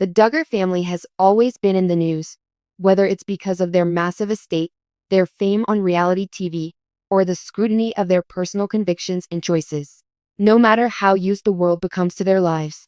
The Duggar family has always been in the news, whether it's because of their massive estate, their fame on reality TV, or the scrutiny of their personal convictions and choices. No matter how used the world becomes to their lives,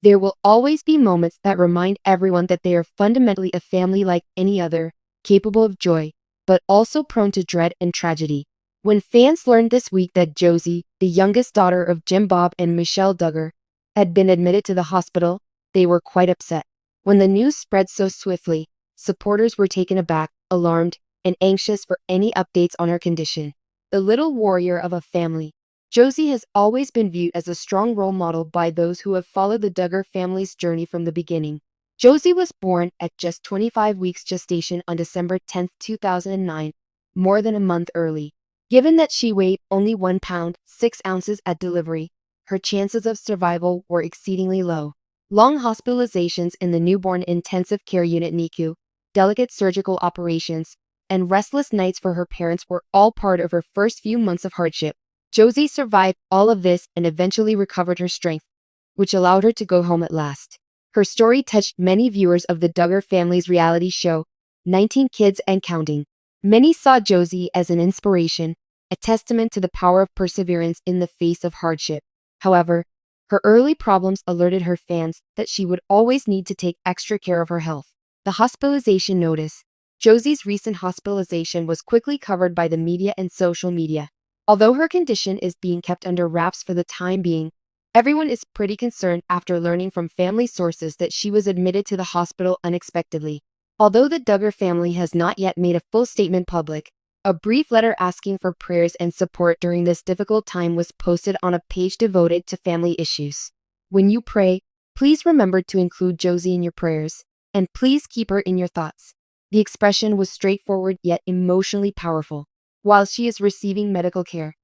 there will always be moments that remind everyone that they are fundamentally a family like any other, capable of joy, but also prone to dread and tragedy. When fans learned this week that Josie, the youngest daughter of Jim Bob and Michelle Duggar, had been admitted to the hospital, they were quite upset. When the news spread so swiftly, supporters were taken aback, alarmed, and anxious for any updates on her condition. The little warrior of a family, Josie has always been viewed as a strong role model by those who have followed the Duggar family's journey from the beginning. Josie was born at just 25 weeks gestation on December 10, 2009, more than a month early. Given that she weighed only 1 pound, 6 ounces at delivery, her chances of survival were exceedingly low. Long hospitalizations in the newborn intensive care unit NICU, delicate surgical operations, and restless nights for her parents were all part of her first few months of hardship. Josie survived all of this and eventually recovered her strength, which allowed her to go home at last. Her story touched many viewers of the Duggar family's reality show, 19 Kids and Counting. Many saw Josie as an inspiration, a testament to the power of perseverance in the face of hardship. However, her early problems alerted her fans that she would always need to take extra care of her health. The hospitalization notice. Josie's recent hospitalization was quickly covered by the media and social media. Although her condition is being kept under wraps for the time being, everyone is pretty concerned after learning from family sources that she was admitted to the hospital unexpectedly. Although the Duggar family has not yet made a full statement public, a brief letter asking for prayers and support during this difficult time was posted on a page devoted to family issues. When you pray, please remember to include Josie in your prayers, and please keep her in your thoughts. The expression was straightforward yet emotionally powerful. While she is receiving medical care,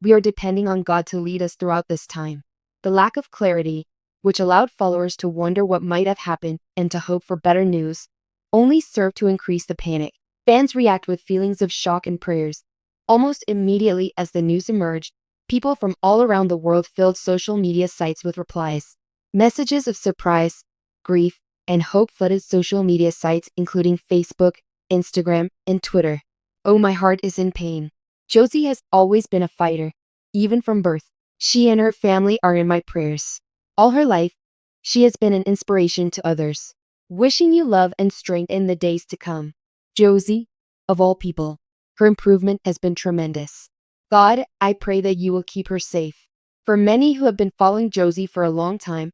we are depending on God to lead us throughout this time. The lack of clarity, which allowed followers to wonder what might have happened and to hope for better news, only served to increase the panic. Fans react with feelings of shock and prayers. Almost immediately as the news emerged, people from all around the world filled social media sites with replies. Messages of surprise, grief, and hope flooded social media sites including Facebook, Instagram, and Twitter. Oh, my heart is in pain. Josie has always been a fighter, even from birth. She and her family are in my prayers. All her life, she has been an inspiration to others. Wishing you love and strength in the days to come. Josie, of all people, her improvement has been tremendous. God, I pray that you will keep her safe. For many who have been following Josie for a long time,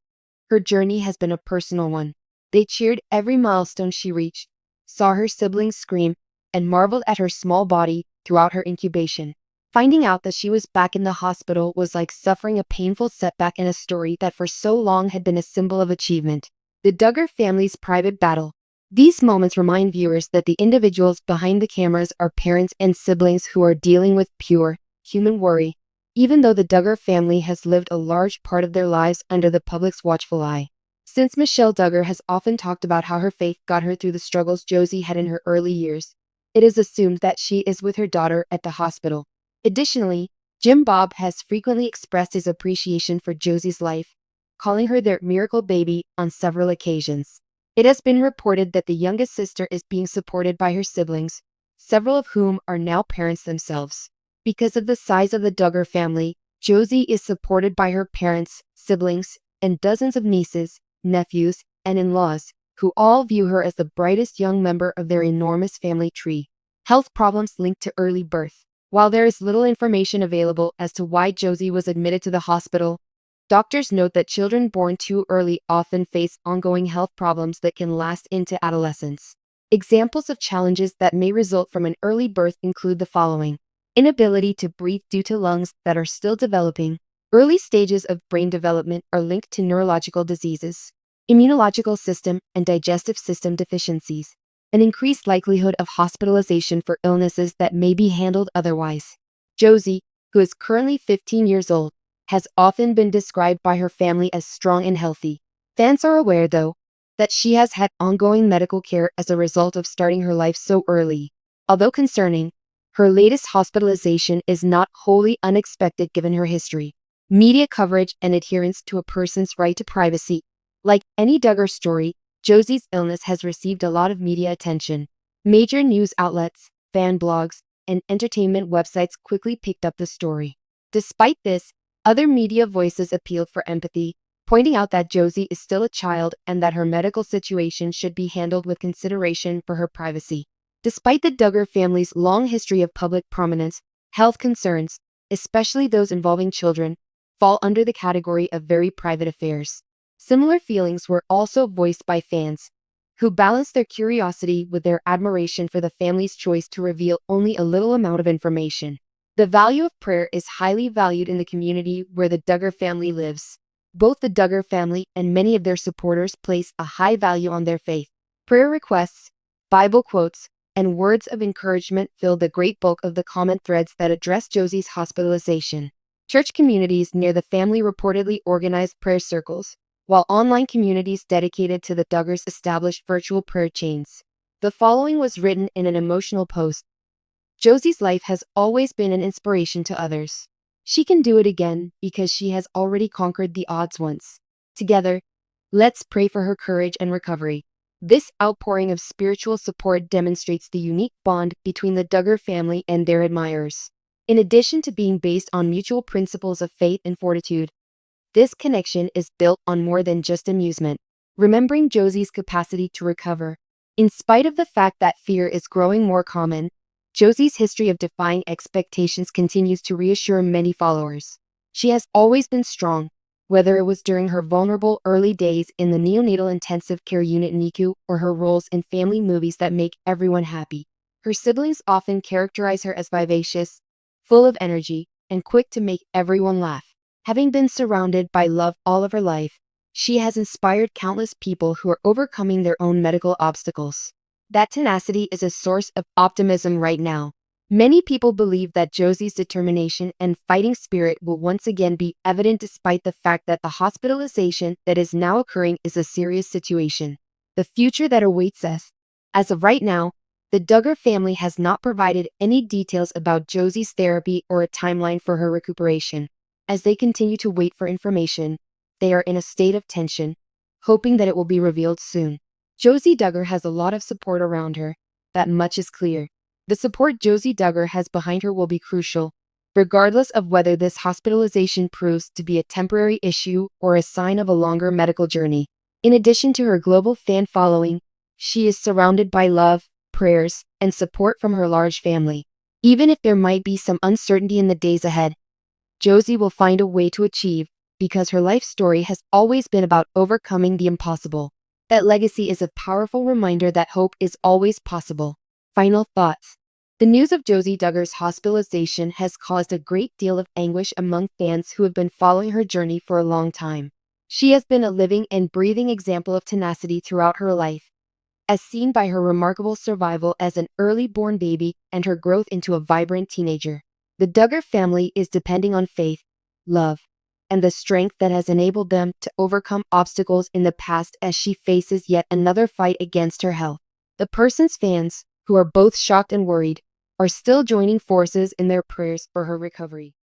her journey has been a personal one. They cheered every milestone she reached, saw her siblings scream, and marveled at her small body throughout her incubation. Finding out that she was back in the hospital was like suffering a painful setback in a story that for so long had been a symbol of achievement. The Duggar family's private battle. These moments remind viewers that the individuals behind the cameras are parents and siblings who are dealing with pure, human worry, even though the Duggar family has lived a large part of their lives under the public's watchful eye. Since Michelle Duggar has often talked about how her faith got her through the struggles Josie had in her early years, it is assumed that she is with her daughter at the hospital. Additionally, Jim Bob has frequently expressed his appreciation for Josie's life, calling her their miracle baby on several occasions. It has been reported that the youngest sister is being supported by her siblings, several of whom are now parents themselves. Because of the size of the Duggar family, Josie is supported by her parents, siblings, and dozens of nieces, nephews, and in-laws, who all view her as the brightest young member of their enormous family tree. Health problems linked to early birth. While there is little information available as to why Josie was admitted to the hospital, doctors note that children born too early often face ongoing health problems that can last into adolescence. Examples of challenges that may result from an early birth include the following: inability to breathe due to lungs that are still developing. Early stages of brain development are linked to neurological diseases, immunological system and digestive system deficiencies, an increased likelihood of hospitalization for illnesses that may be handled otherwise. Josie, who is currently 15 years old, has often been described by her family as strong and healthy. Fans are aware, though, that she has had ongoing medical care as a result of starting her life so early. Although concerning, her latest hospitalization is not wholly unexpected given her history. Media coverage and adherence to a person's right to privacy. Like any Duggar story, Josie's illness has received a lot of media attention. Major news outlets, fan blogs, and entertainment websites quickly picked up the story. Despite this, other media voices appealed for empathy, pointing out that Josie is still a child and that her medical situation should be handled with consideration for her privacy. Despite the Duggar family's long history of public prominence, health concerns, especially those involving children, fall under the category of very private affairs. Similar feelings were also voiced by fans, who balanced their curiosity with their admiration for the family's choice to reveal only a little amount of information. The value of prayer is highly valued in the community where the Duggar family lives. Both the Duggar family and many of their supporters place a high value on their faith. Prayer requests, Bible quotes, and words of encouragement fill the great bulk of the comment threads that address Josie's hospitalization. Church communities near the family reportedly organized prayer circles, while online communities dedicated to the Duggars established virtual prayer chains. The following was written in an emotional post. Josie's life has always been an inspiration to others. She can do it again because she has already conquered the odds once. Together, let's pray for her courage and recovery. This outpouring of spiritual support demonstrates the unique bond between the Duggar family and their admirers. In addition to being based on mutual principles of faith and fortitude, this connection is built on more than just amusement. Remembering Josie's capacity to recover. In spite of the fact that fear is growing more common, Josie's history of defying expectations continues to reassure many followers. She has always been strong, whether it was during her vulnerable early days in the neonatal intensive care unit NICU or her roles in family movies that make everyone happy. Her siblings often characterize her as vivacious, full of energy, and quick to make everyone laugh. Having been surrounded by love all of her life, she has inspired countless people who are overcoming their own medical obstacles. That tenacity is a source of optimism right now. Many people believe that Josie's determination and fighting spirit will once again be evident despite the fact that the hospitalization that is now occurring is a serious situation. The future that awaits us. As of right now, the Duggar family has not provided any details about Josie's therapy or a timeline for her recuperation. As they continue to wait for information, they are in a state of tension, hoping that it will be revealed soon. Josie Duggar has a lot of support around her. That much is clear. The support Josie Duggar has behind her will be crucial, regardless of whether this hospitalization proves to be a temporary issue or a sign of a longer medical journey. In addition to her global fan following, she is surrounded by love, prayers, and support from her large family. Even if there might be some uncertainty in the days ahead, Josie will find a way to achieve, because her life story has always been about overcoming the impossible. That legacy is a powerful reminder that hope is always possible. Final thoughts. The news of Josie Duggar's hospitalization has caused a great deal of anguish among fans who have been following her journey for a long time. She has been a living and breathing example of tenacity throughout her life, as seen by her remarkable survival as an early-born baby and her growth into a vibrant teenager. The Duggar family is depending on faith, love, and the strength that has enabled them to overcome obstacles in the past as she faces yet another fight against her health. The person's fans, who are both shocked and worried, are still joining forces in their prayers for her recovery.